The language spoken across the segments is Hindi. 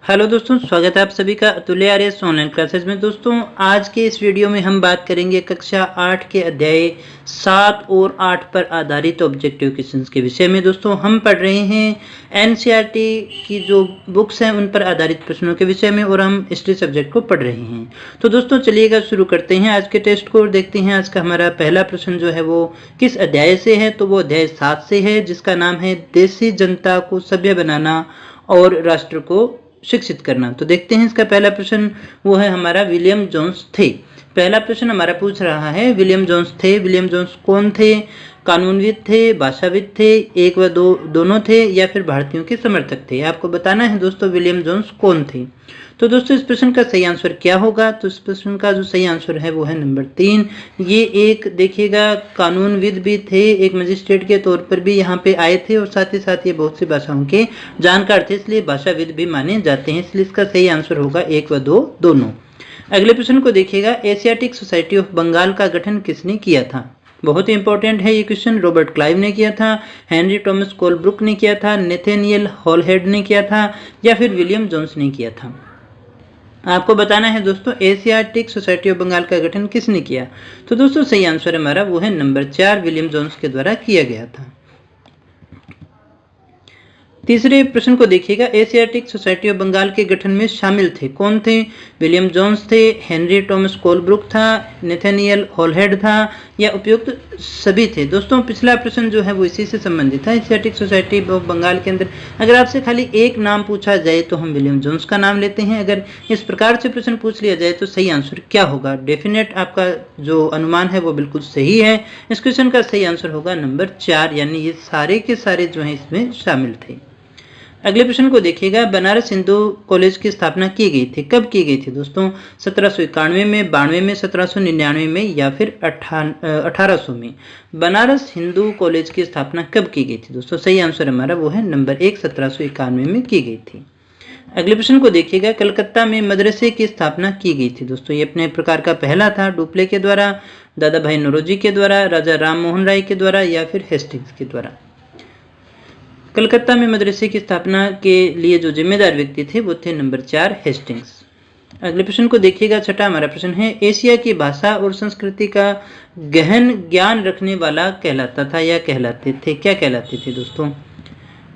हेलो दोस्तों, स्वागत है आप सभी का अतुल्य आर्यस ऑनलाइन क्लासेस में। दोस्तों आज के इस वीडियो में हम बात करेंगे कक्षा 8 के अध्याय 7 और 8 पर आधारित ऑब्जेक्टिव क्वेश्चंस के विषय में। दोस्तों हम पढ़ रहे हैं एनसीईआरटी की जो बुक्स हैं उन पर आधारित प्रश्नों के विषय में और हम हिस्ट्री सब्जेक्ट को पढ़ रहे हैं। तो दोस्तों चलिएगा शुरू करते हैं आज के टेस्ट को और देखते हैं आज का हमारा पहला प्रश्न जो है वो किस अध्याय से है। तो वो अध्याय 7 से है जिसका नाम है देसी जनता को सभ्य बनाना और राष्ट्र को शिक्षित करना। तो देखते हैं इसका पहला प्रश्न वो है हमारा विलियम जोन्स थे। पहला प्रश्न हमारा पूछ रहा है विलियम जोन्स थे। विलियम जोन्स कौन थे? कानूनविद थे, भाषाविद थे, एक व दो दोनों थे या फिर भारतीयों के समर्थक थे। आपको बताना है दोस्तों विलियम जोन्स कौन थे। तो दोस्तों इस प्रश्न का सही आंसर क्या होगा? तो इस प्रश्न का जो सही आंसर है वो है नंबर 3। ये एक देखिएगा कानूनविद भी थे, एक मजिस्ट्रेट के तौर पर भी यहाँ पे आए थे और साथ ही साथ ये बहुत सी भाषाओं के जानकार थे, इसलिए भाषाविद भी माने जाते हैं। इसलिए इसका सही आंसर होगा 1 व 2 दोनों। अगले प्रश्न को देखिएगा एशियाटिक सोसाइटी ऑफ बंगाल का गठन किसने किया था? बहुत ही इंपॉर्टेंट है ये क्वेश्चन। रॉबर्ट क्लाइव ने किया था, हेनरी टॉमस कोलब्रुक ने किया था, नेथेनियल हॉलहेड ने किया था या फिर विलियम जोन्स ने किया था। आपको बताना है दोस्तों एशियाटिक सोसाइटी ऑफ बंगाल का गठन किसने किया। तो दोस्तों सही आंसर हमारा वो है नंबर 4, विलियम जोन्स के द्वारा किया गया था। तीसरे प्रश्न को देखिएगा एशियाटिक सोसाइटी ऑफ बंगाल के गठन में शामिल थे कौन थे? विलियम जोन्स थे, हेनरी टॉमस कोलब्रुक था, नेथेनियल हॉलहेड था या उपयुक्त सभी थे। दोस्तों पिछला प्रश्न जो है वो इसी से संबंधित है। एशियाटिक सोसाइटी ऑफ बंगाल के अंदर अगर आपसे खाली एक नाम पूछा जाए तो हम विलियम जोन्स का नाम लेते हैं। अगर इस प्रकार से प्रश्न पूछ लिया जाए तो सही आंसर क्या होगा? डेफिनेट आपका जो अनुमान है वो बिल्कुल सही है। इस क्वेश्चन का सही आंसर होगा नंबर 4, यानी ये सारे के सारे जो है इसमें शामिल थे। अगले प्रश्न को देखिएगा बनारस हिंदू कॉलेज की स्थापना की गई थी, कब की गई थी दोस्तों? 1791 में, 92 में, 1799 में या फिर 1800 में। बनारस हिंदू कॉलेज की स्थापना कब की गई थी दोस्तों? सही आंसर हमारा वो है नंबर 1, 1791 में की गई थी। अगले प्रश्न को देखिएगा कलकत्ता में मदरसे की स्थापना की गई थी दोस्तों। ये अपने प्रकार का पहला था, डुप्ले के द्वारा, दादा भाई नौरोजी के द्वारा, राजा राम मोहन राय के द्वारा या फिर हेस्टिंग्स के द्वारा। कलकत्ता में मदरसे की स्थापना के लिए जो जिम्मेदार व्यक्ति थे वो थे नंबर 4, हेस्टिंग्स। अगले प्रश्न को देखिएगा छठा हमारा प्रश्न है एशिया की भाषा और संस्कृति का गहन ज्ञान रखने वाला कहलाता था या कहलाते थे। क्या कहलाते थे दोस्तों?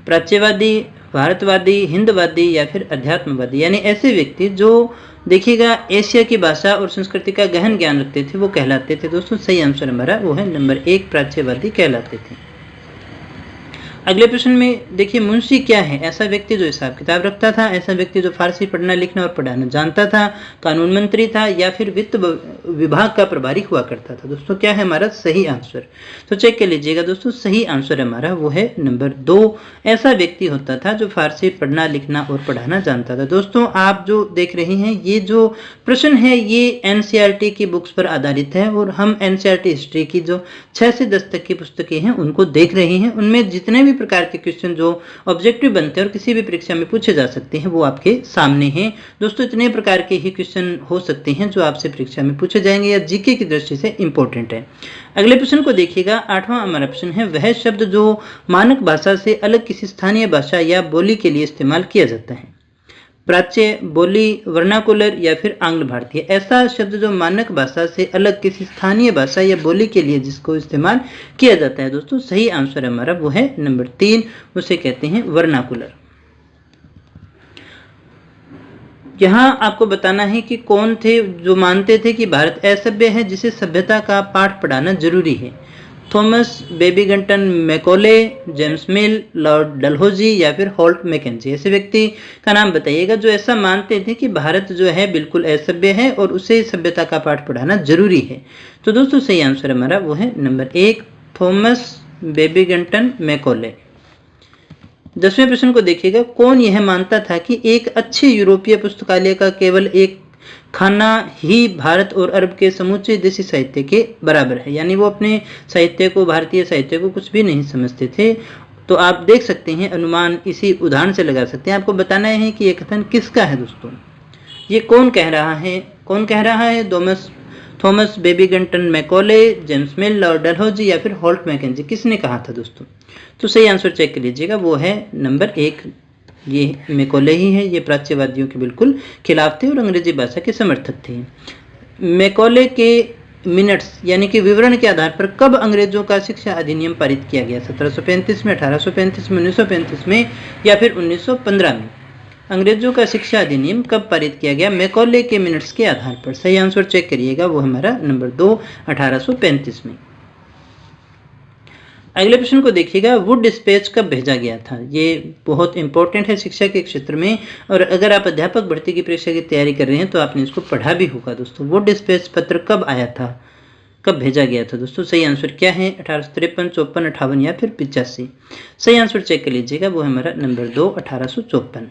प्राच्यवादी, भारतवादी, हिंदवादी या फिर अध्यात्मवादी। यानी ऐसे व्यक्ति जो देखिएगा एशिया की भाषा और संस्कृति का गहन ज्ञान रखते थे वो कहलाते थे दोस्तों। सही आंसर हमारा वो है नंबर 1, प्राच्यवादी कहलाते थे। अगले प्रश्न में देखिए मुंशी क्या है? ऐसा व्यक्ति जो हिसाब किताब रखता था, ऐसा व्यक्ति जो फारसी पढ़ना लिखना और पढ़ाना जानता था, कानून मंत्री था या फिर वित्त विभाग का प्रभारी हुआ करता था। दोस्तों क्या है हमारा सही आंसर? तो चेक कर लीजिएगा दोस्तों, सही आंसर हमारा वो है नंबर 2, ऐसा व्यक्ति होता था जो फारसी पढ़ना लिखना और पढ़ाना जानता था। दोस्तों आप जो देख रहे हैं ये जो प्रश्न है ये एनसीईआरटी की बुक्स पर आधारित है और हम एनसीईआरटी हिस्ट्री की जो 6 से 10 तक की पुस्तकें हैं उनको देख रहे हैं। उनमें जितने भी प्रकार के क्वेश्चन जो ऑब्जेक्टिव बनते हैं और किसी भी परीक्षा में पूछे जा सकते हैं वो आपके सामने हैं। दोस्तों इतने प्रकार के ही क्वेश्चन हो सकते हैं जो आपसे परीक्षा में पूछे जाएंगे या जीके की दृष्टि से इंपॉर्टेंट है। अगले प्रश्न को देखिएगा आठवां हमारा प्रश्न है वह शब्द जो मानक भाषा से अलग किसी स्थानीय भाषा या बोली के लिए इस्तेमाल किया जाता है। प्राच्य, बोली, वर्नाकुलर या फिर आंग्ल भारतीय। ऐसा शब्द जो मानक भाषा से अलग किसी स्थानीय भाषा या बोली के लिए जिसको इस्तेमाल किया जाता है दोस्तों सही आंसर हमारा वो है नंबर 3, उसे कहते हैं वर्नाकुलर। यहाँ आपको बताना है कि कौन थे जो मानते थे कि भारत असभ्य है जिसे सभ्यता का पाठ पढ़ाना जरूरी है। Thomas Babington Macaulay, James Mill, Lord Dalhousie या फिर होल्ट मैकेंजी। ऐसे व्यक्ति का नाम बताइएगा जो ऐसा मानते थे कि भारत जो है बिल्कुल असभ्य है और उसे सभ्यता का पाठ पढ़ाना जरूरी है। तो दोस्तों सही आंसर हमारा वो है नंबर 1, थॉमस बेबीगंटन मैकॉले। 10वें प्रश्न को देखिएगा कौन यह मानता था कि एक अच्छे यूरोपीय पुस्तकालय का केवल एक खाना ही भारत और अरब के समूचे देशी साहित्य के बराबर है। यानी वो अपने साहित्य को, भारतीय साहित्य को कुछ भी नहीं समझते थे। तो आप देख सकते हैं अनुमान इसी उदाहरण से लगा सकते हैं। आपको बताना है कि ये कथन किसका है दोस्तों। ये कौन कह रहा है? कौन कह रहा है? Thomas Babington Macaulay, James Mill, Lord Dalhousie या फिर होल्ट मैकेंजी। किसने कहा था दोस्तों? तो सही आंसर चेक कर लीजिएगा वो है नंबर 1, ये मैकॉले ही है। ये प्राच्यवादियों के बिल्कुल खिलाफ थे और अंग्रेजी भाषा के समर्थक थे। मैकॉले के मिनट्स यानी कि विवरण के आधार पर कब अंग्रेजों का शिक्षा अधिनियम पारित किया गया? 1735 में, 1835 में, 1935 में या फिर 1915 में? अंग्रेजों का शिक्षा अधिनियम कब पारित किया गया? मैकॉले के मिनट्स के आधार पर। सही आंसर चेक करिएगा, वो हमारा नंबर 2 1835 में। अगले प्रश्न को देखिएगा, वुड डिस्पैच कब भेजा गया था? ये बहुत इंपॉर्टेंट है शिक्षा के क्षेत्र में, और अगर आप अध्यापक भर्ती की परीक्षा की तैयारी कर रहे हैं तो आपने इसको पढ़ा भी होगा दोस्तों। वुड डिस्पैच पत्र कब आया था, कब भेजा गया था दोस्तों? सही आंसर क्या है? 1853, 54, 58 या फिर 85? सही आंसर चेक कर लीजिएगा, वो हमारा नंबर 2 1854।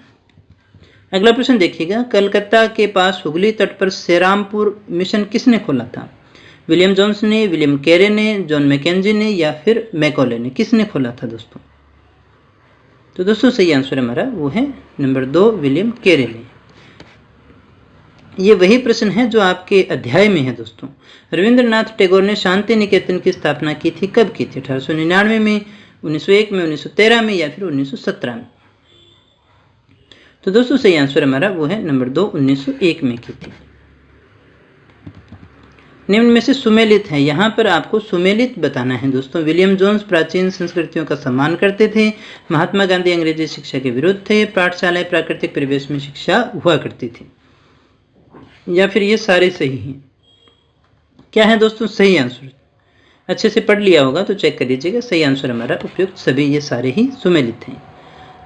अगला प्रश्न देखिएगा, कलकत्ता के पास हुगली तट पर सेरामपुर मिशन किसने खोला था? विलियम जोन्स ने, विलियम कैरे ने, जॉन मैकेंजी ने या फिर मैकॉले ने? किसने खोला था दोस्तों? तो दोस्तों सही आंसर हमारा वो है नंबर 2 विलियम कैरे ने। ये वही प्रश्न है जो आपके अध्याय में है दोस्तों। रविंद्रनाथ टैगोर ने शांति निकेतन की स्थापना की थी, कब की थी? 1899 में, 1901 में, 1913 में या फिर 1917 में? तो दोस्तों सही आंसर हमारा वो है नंबर 2 1901 में की थी। निम्न में से सुमेलित है, यहाँ पर आपको सुमेलित बताना है दोस्तों। विलियम जोन्स प्राचीन संस्कृतियों का सम्मान करते थे। महात्मा गांधी अंग्रेजी शिक्षा के विरुद्ध थे। पाठशालाएं प्राकृतिक परिवेश में शिक्षा हुआ करती थी। या फिर ये सारे सही हैं? क्या है दोस्तों सही आंसर? अच्छे से पढ़ लिया होगा तो चेक कर लीजिएगा। सही आंसर हमारा उपयुक्त सभी ये सारे ही सुमेलित हैं।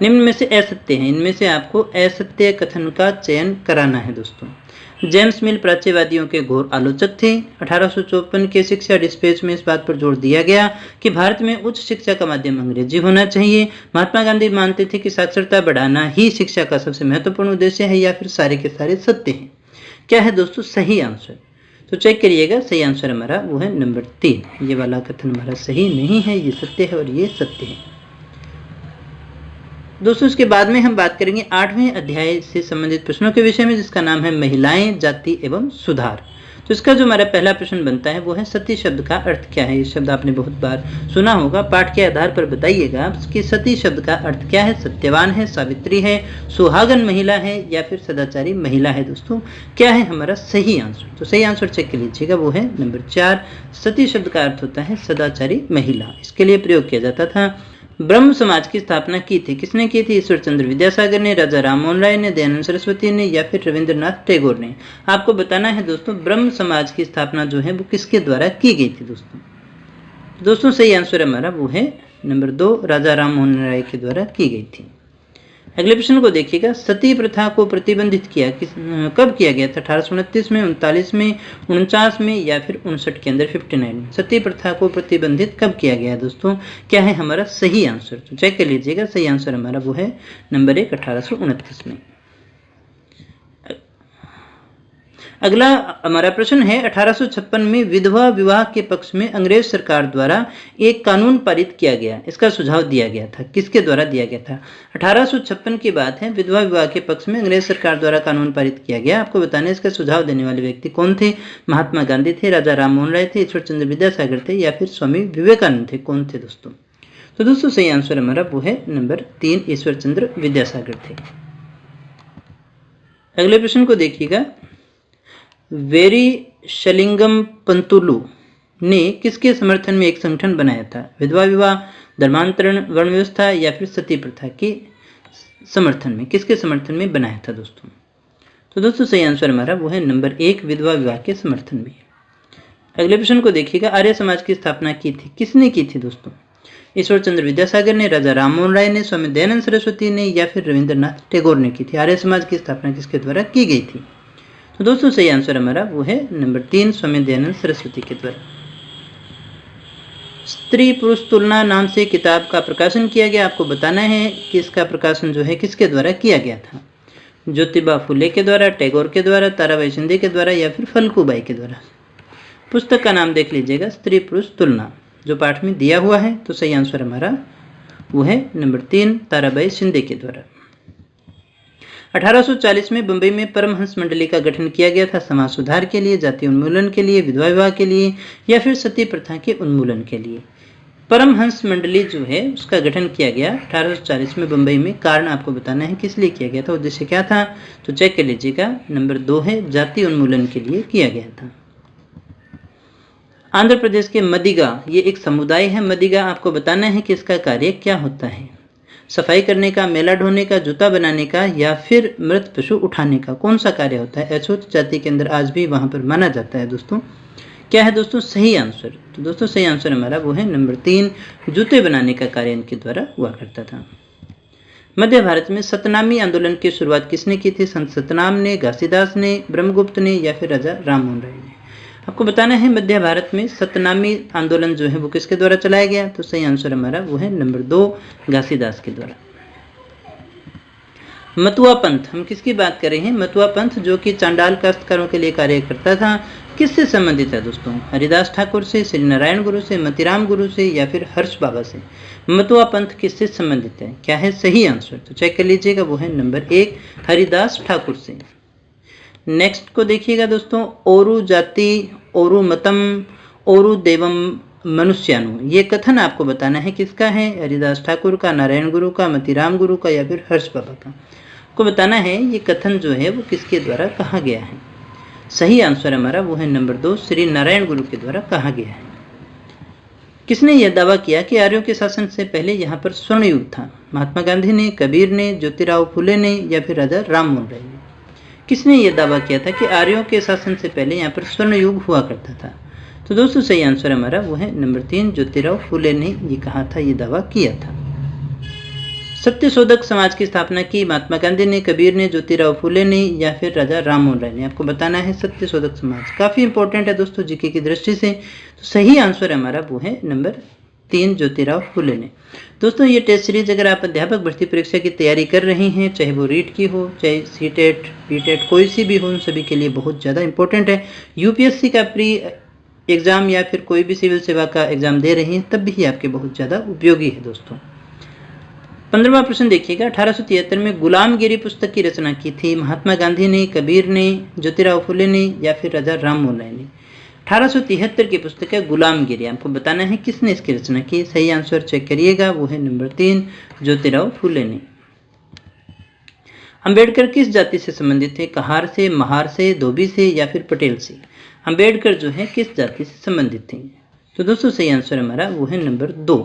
निम्न में से असत्य है, इनमें से आपको असत्य कथन का चयन कराना है दोस्तों। जेम्स मिल प्राच्यवादियों के घोर आलोचक थे। 1854 के शिक्षा डिस्पैच में इस बात पर जोर दिया गया कि भारत में उच्च शिक्षा का माध्यम अंग्रेजी होना चाहिए। महात्मा गांधी मानते थे कि साक्षरता बढ़ाना ही शिक्षा का सबसे महत्वपूर्ण उद्देश्य है, या फिर सारे के सारे सत्य हैं? क्या है दोस्तों सही आंसर? तो चेक करिएगा, सही आंसर हमारा वो है नंबर 3। ये वाला कथन हमारा सही नहीं है, ये सत्य है और ये सत्य है दोस्तों। इसके बाद में हम बात करेंगे 8वें अध्याय से संबंधित प्रश्नों के विषय में, जिसका नाम है महिलाएं, जाति एवं सुधार। तो इसका जो हमारा पहला प्रश्न बनता है वो है सती शब्द का अर्थ क्या है? ये शब्द आपने बहुत बार सुना होगा, पाठ के आधार पर बताइएगा कि सती शब्द का अर्थ क्या है? सत्यवान है, सावित्री है, सुहागन महिला है या फिर सदाचारी महिला है दोस्तों? क्या है हमारा सही आंसर? तो सही आंसर चेक कर लीजिएगा, वो है नंबर 4। सती शब्द का अर्थ होता है सदाचारी महिला। इसके लिए प्रयोग किया जाता था। ब्रह्म समाज की स्थापना की थी, किसने की थी? ईश्वर चंद्र विद्यासागर ने, राजा राममोहन राय ने, दयानंद सरस्वती ने या फिर रविंद्रनाथ टैगोर ने? आपको बताना है दोस्तों ब्रह्म समाज की स्थापना जो है वो किसके द्वारा की गई थी दोस्तों? दोस्तों सही आंसर हमारा वो है नंबर 2 राजा राममोहन राय के द्वारा की गई थी। अगले प्रश्न को देखिएगा, सती प्रथा को प्रतिबंधित कब किया गया था? 1829 में, 39 में, 49 में या फिर 59 के अंदर 59 में? सती प्रथा को प्रतिबंधित कब किया गया दोस्तों? क्या है हमारा सही आंसर? तो चेक कर लीजिएगा, सही आंसर हमारा वो है नंबर 1 1829 में। अगला हमारा प्रश्न है 1856 में विधवा विवाह के पक्ष में अंग्रेज सरकार द्वारा एक कानून पारित किया गया, इसका सुझाव दिया गया था, किसके द्वारा दिया गया था? 1856 की बात है, विधवा विवाह के पक्ष में अंग्रेज सरकार द्वारा कानून पारित किया गया। आपको बताना है इसका सुझाव देने वाले व्यक्ति कौन थे? महात्मा गांधी थे, राजा राममोहन राय थे, ईश्वर चंद्र विद्यासागर थे या फिर स्वामी विवेकानंद थे? कौन थे दोस्तों? तो दोस्तों सही आंसर हमारा वो है नंबर 3 ईश्वर चंद्र विद्यासागर थे। अगले प्रश्न को देखिएगा, वेरी शलिंगम पंतुलु ने किसके समर्थन में एक संगठन बनाया था? विधवा विवाह, धर्मांतरण, वर्ण व्यवस्था या फिर सती प्रथा के समर्थन में? किसके समर्थन में बनाया था दोस्तों? तो दोस्तों सही आंसर हमारा वो है नंबर 1 विधवा विवाह के समर्थन में। अगले प्रश्न को देखिएगा, आर्य समाज की स्थापना की थी, किसने की थी दोस्तों? ईश्वर चंद्र विद्यासागर ने, राजा राममोहन राय ने, स्वामी दयानंद सरस्वती ने या फिर रविंद्रनाथ टैगोर ने की थी? आर्य समाज की स्थापना किसके द्वारा की गई थी? तो दोस्तों सही आंसर हमारा वो है नंबर 3 स्वामी दयानंद सरस्वती के द्वारा। स्त्री पुरुष तुलना नाम से किताब का प्रकाशन किया गया। आपको बताना है कि इसका प्रकाशन जो है किसके द्वारा किया गया था? ज्योतिबा फुले के द्वारा, टैगोर के द्वारा, ताराबाई शिंदे के द्वारा या फिर फल्गुबाई के द्वारा? पुस्तक का नाम देख लीजिएगा, स्त्री पुरुष तुलना, जो पाठ में दिया हुआ है। तो सही आंसर हमारा वो है नंबर 3 ताराबाई शिंदे के द्वारा। 1840 में बंबई में परमहंस मंडली का गठन किया गया था, समाज सुधार के लिए, जाति उन्मूलन के लिए, विधवा विवाह के लिए या फिर सती प्रथा के उन्मूलन के लिए? परमहंस मंडली जो है उसका गठन किया गया 1840 में बंबई में। कारण आपको बताना है किस लिए किया गया था, उद्देश्य क्या था, तो चेक कर लीजिएगा। नंबर 2 है जाति उन्मूलन के लिए किया गया था। आंध्र प्रदेश के मदिगा, ये एक समुदाय है मदिगा। आपको बताना है कि इसका कार्य क्या होता है, सफाई करने का, मेला ढोने का, जूता बनाने का या फिर मृत पशु उठाने का, कौन सा कार्य होता है। अछूत जाति के अंदर आज भी वहां पर माना जाता है दोस्तों। क्या है दोस्तों सही आंसर, तो दोस्तों सही आंसर हमारा वो है नंबर 3, जूते बनाने का कार्य इनके द्वारा हुआ करता था। मध्य भारत में सतनामी आंदोलन की शुरुआत किसने की थी, संत सतनाम ने, घासीदास ने, ब्रह्मगुप्त ने या फिर राजा राममोहन राय ने। आपको बताना है मध्य भारत में सतनामी आंदोलन जो है वो किसके द्वारा चलाया गया, तो सही आंसर हमारा वो है नंबर 2, घासीदास के द्वारा। मतुआ पंथ, हम किसकी बात कर रहे हैं, मतुआ पंथ जो कि चांडाल काश्तकारों के लिए कार्य करता था, किससे संबंधित है दोस्तों, हरिदास ठाकुर से, श्री नारायण गुरु से, मतीराम गुरु से या फिर हर्ष बाबा से। मतुआ पंथ किससे संबंधित है, क्या है सही आंसर, तो चेक कर लीजिएगा वो है नंबर 1, हरिदास ठाकुर से। नेक्स्ट को देखिएगा दोस्तों, ओरु जाति, ओरु मतम, ओरु देवम मनुष्यानु, ये कथन आपको बताना है किसका है, हरिदास ठाकुर का, नारायण गुरु का, मतीराम गुरु का या फिर हर्ष बाबा का। आपको बताना है ये कथन जो है वो किसके द्वारा कहा गया है। सही आंसर हमारा वो है नंबर 2, श्री नारायण गुरु के द्वारा कहा गया है। किसने यह दावा किया कि आर्यों के शासन से पहले यहाँ पर स्वर्ण युग था, महात्मा गांधी ने, कबीर ने, ज्योतिराव फुले ने या फिर राजा राममोहन राय ने। किसने यह दावा किया था कि आर्यों के शासन से पहले यहाँ पर स्वर्ण युग हुआ करता था, तो दोस्तों सही आंसर हमारा वो है नंबर 3, ज्योतिराव फुले ने ये कहा था, ये दावा किया था। सत्यशोधक समाज की स्थापना की महात्मा गांधी ने, कबीर ने, ज्योतिराव फुले ने या फिर राजा राममोहन राय ने। आपको बताना है सत्यशोधक समाज, काफी इंपॉर्टेंट है दोस्तों जीके की दृष्टि से, तो सही आंसर हमारा वो है नंबर 3, ज्योतिराव फुले ने। दोस्तों ये टेस्ट सीरीज अगर आप अध्यापक भर्ती परीक्षा की तैयारी कर रहे हैं, चाहे वो रीट की हो, चाहे सीटेट, बीटेट, कोई सी भी हो, उन सभी के लिए बहुत ज़्यादा इंपॉर्टेंट है। यूपीएससी का प्री एग्जाम या फिर कोई भी सिविल सेवा का एग्जाम दे रहे हैं तब भी आपके बहुत ज़्यादा उपयोगी है दोस्तों। 15वां प्रश्न देखिएगा, 1873 में गुलामगिरी पुस्तक की रचना की थी महात्मा गांधी ने, कबीर ने, ज्योतिराव फुले ने या फिर राजा राममोहन राय ने। 1873 की पुस्तक है गुलामगिरी। आपको बताना है किसने इसकी रचना की, सही आंसर चेक करिएगा वो है नंबर 3, ज्योतिराव फुले ने। अंबेडकर किस जाति से संबंधित थे, कहार से, महार से, धोबी से या फिर पटेल से। अंबेडकर जो है किस जाति से संबंधित थे, तो दोस्तों सही आंसर हमारा वो है नंबर 2।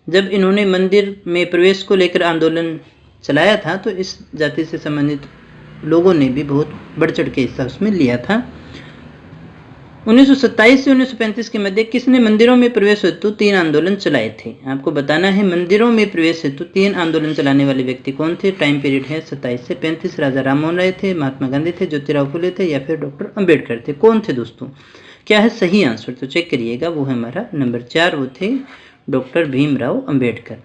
जब इन्होंने मंदिर में प्रवेश को लेकर आंदोलन चलाया था तो इस जाति से संबंधित लोगों ने भी बहुत बढ़ चढ़ के हिस्सा उसमें लिया था। 1927 से 1935 के मध्य किसने मंदिरों में प्रवेश हेतु 3 आंदोलन चलाए थे। आपको बताना है मंदिरों में प्रवेश हेतु 3 आंदोलन चलाने वाले व्यक्ति कौन थे। टाइम पीरियड है 27 से 35। राजा राममोहन राय थे, महात्मा गांधी थे, ज्योतिराव फुले थे या फिर डॉक्टर अंबेडकर थे। कौन थे दोस्तों, क्या है सही आंसर, तो चेक करिएगा वो है हमारा नंबर 4, वो थे डॉक्टर भीमराव अंबेडकर।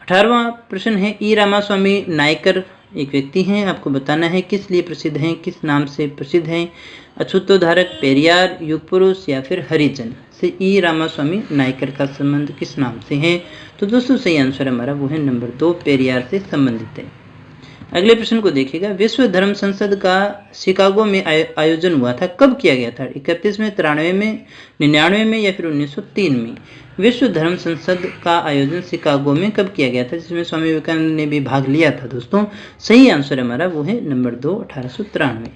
18वां प्रश्न है, ई रामास्वामी नायकर एक व्यक्ति हैं। आपको बताना है किस लिए प्रसिद्ध हैं, किस नाम से प्रसिद्ध हैं। अछूतोद्धारक, पेरियार, युग पुरुष या फिर हरिजन से ई रामास्वामी नायकर का संबंध किस नाम से है। तो दोस्तों सही आंसर हमारा वो है नंबर 2, पेरियार से संबंधित है। अगले प्रश्न को देखिएगा, विश्व धर्म संसद का शिकागो में आयोजन हुआ था, कब किया गया था। 31 में, 93 में, 99 में या फिर 1903 में। विश्व धर्म संसद का आयोजन शिकागो में कब किया गया था, जिसमें स्वामी विवेकानंद ने भी भाग लिया था दोस्तों। सही आंसर हमारा वो है नंबर 2, 1893।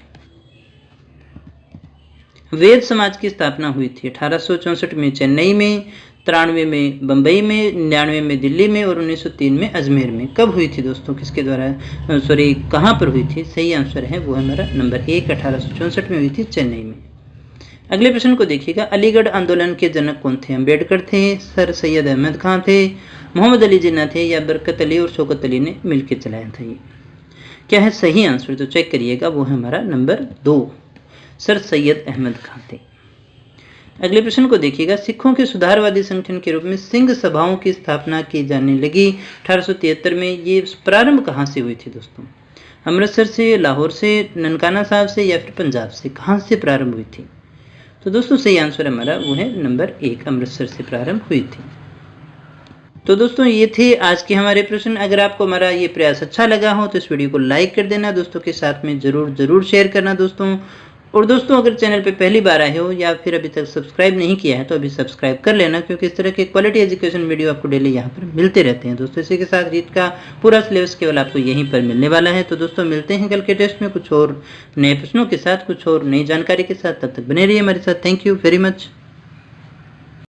वेद समाज की स्थापना हुई थी 1864 में चेन्नई में, 93 में बंबई में, 99 में दिल्ली में और 1903 में अजमेर में। कब हुई थी दोस्तों, किसके द्वारा, कहाँ पर हुई थी। सही आंसर है वो हमारा नंबर 1, 1864 में हुई थी चेन्नई में। अगले प्रश्न को देखिएगा, अलीगढ़ आंदोलन के जनक कौन थे। अंबेडकर थे, सर सैयद अहमद खान थे, मोहम्मद अली जिन्ना थे या बरकत अली और शौकत अली ने मिलकर चलाया था। ये क्या है सही आंसर, तो चेक करिएगा वो है हमारा नंबर 2, सर सैयद अहमद खान थे। अगले प्रश्न को देखिएगा, सिखों के सुधारवादी संगठन के रूप में सिंह सभाओं की स्थापना की जाने लगी 1873 में। ये प्रारंभ कहाँ से हुई थी दोस्तों, अमृतसर से, लाहौर से, ननकाना साहब से या फिर पंजाब से, कहाँ से प्रारंभ हुई थी। तो दोस्तों सही आंसर हमारा वो है नंबर 1, अमृतसर से प्रारंभ हुई थी। तो दोस्तों ये थे आज के हमारे प्रश्न। अगर आपको हमारा ये प्रयास अच्छा लगा हो तो इस वीडियो को लाइक कर देना, दोस्तों के साथ में जरूर शेयर करना दोस्तों। और दोस्तों अगर चैनल पे पहली बार आए हो या फिर अभी तक सब्सक्राइब नहीं किया है तो अभी सब्सक्राइब कर लेना, क्योंकि इस तरह के क्वालिटी एजुकेशन वीडियो आपको डेली यहाँ पर मिलते रहते हैं दोस्तों। इसी के साथ रीट का पूरा सिलेबस केवल आपको यहीं पर मिलने वाला है। तो दोस्तों मिलते हैं कल के टेस्ट में कुछ और नए प्रश्नों के साथ, कुछ और नई जानकारी के साथ। तब तक बने रहिए हमारे साथ। Thank you very much.